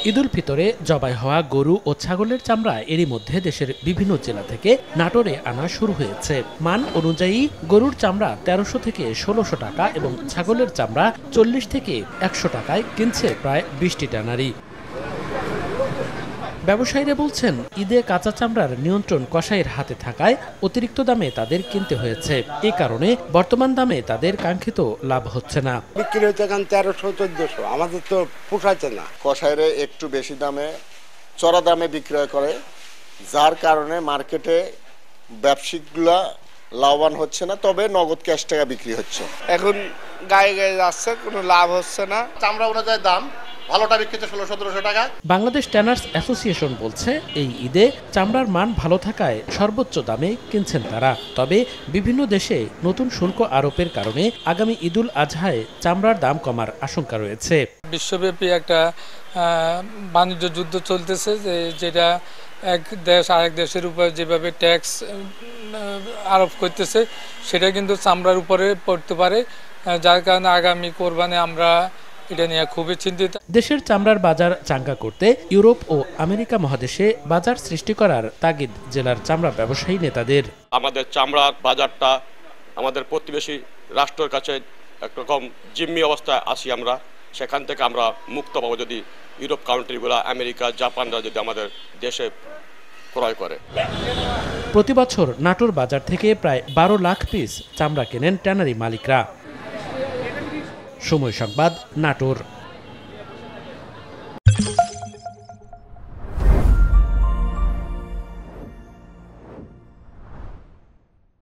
ঈদ উল ফিতরে জবাই হওয়া গরু ও ছাগলের চামড়া এরই মধ্যে দেশের বিভিন্ন জেলা থেকে নাটোরে আনা শুরু হয়েছে। মান অনুযায়ী গরুর চামড়া ১৩০০ থেকে ১৬০০ টাকা এবং ছাগলের চামড়া ৪০ থেকে ১০০ টাকায় কিনছে প্রায় ২০টি ট্যানারি। ব্যবসায়ীরা বলছেন, ঈদে কাঁচা চামড়ার নিয়ন্ত্রণ কসাইয়ের হাতে থাকায় অতিরিক্ত দামে তাদের কিনতে হয়েছে। এ কারণে বর্তমান দামে তাদের কাঙ্ক্ষিত লাভ হচ্ছে না। বিক্রি হচ্ছে এখন ১৩০০-১৪০০, আমাদের তো পোষাচ্ছে না। কসাইরা একটু বেশি দামে চড়া দামে বিক্রয় করে, যার কারণে মার্কেটে ব্যবসায়িকগুলা লাভবান হচ্ছে না, তবে নগদ ক্যাশ টাকা বিক্রি হচ্ছে। এখন গায়ে গায়ে যাচ্ছে, কোনো লাভ হচ্ছে না। চামড়া অনুযায়ী দাম ভালোটা বিক্রি হচ্ছে ১৬০০-১৭০০ টাকা। বাংলাদেশ ট্যানার্স অ্যাসোসিয়েশন বলছে, এই ঈদে চামড়ার মান ভালো থাকায় সর্বোচ্চ দামে কিনছেন তারা। তবে বিভিন্ন দেশে নতুন শুল্ক আরোপের কারণে আগামী ঈদুল আজহায় চামড়ার দাম কমার আশঙ্কা রয়েছে। বিশ্বব্যাপী একটা বাণিজ্য যুদ্ধ চলতেছে, যেটা এক দেশ আরেক দেশের উপর যেভাবে ট্যাক্স আরোপ করতেছে, সেটা কিন্তু চামড়ার উপরে পড়তে পারে, যার কারণে আগামী কোরবানে আমরা এটা নিয়ে খুবই চিন্তিত। দেশের চামড়ার বাজার চাঙ্গা করতে ইউরোপ ও আমেরিকা মহাদেশে বাজার সৃষ্টি করার তাগিদ জেলার চামড়া ব্যবসায়ী নেতাদের। আমাদের চামড়ার বাজারটা আমাদের প্রতিবেশী রাষ্ট্রের কাছে একরকম জিম্মি অবস্থায় আছি আমরা, সেখান থেকে আমরা মুক্ত পাবো যদি ইউরোপ কান্ট্রিগুলো, আমেরিকা, জাপানরা যদি আমাদের দেশে ক্রয় করে। প্রতি বছর নাটোর বাজার থেকে প্রায় ১২ লাখ পিস চামড়া কেনেন ট্যানারি মালিকরা। সময় সংবাদ, নাটোর।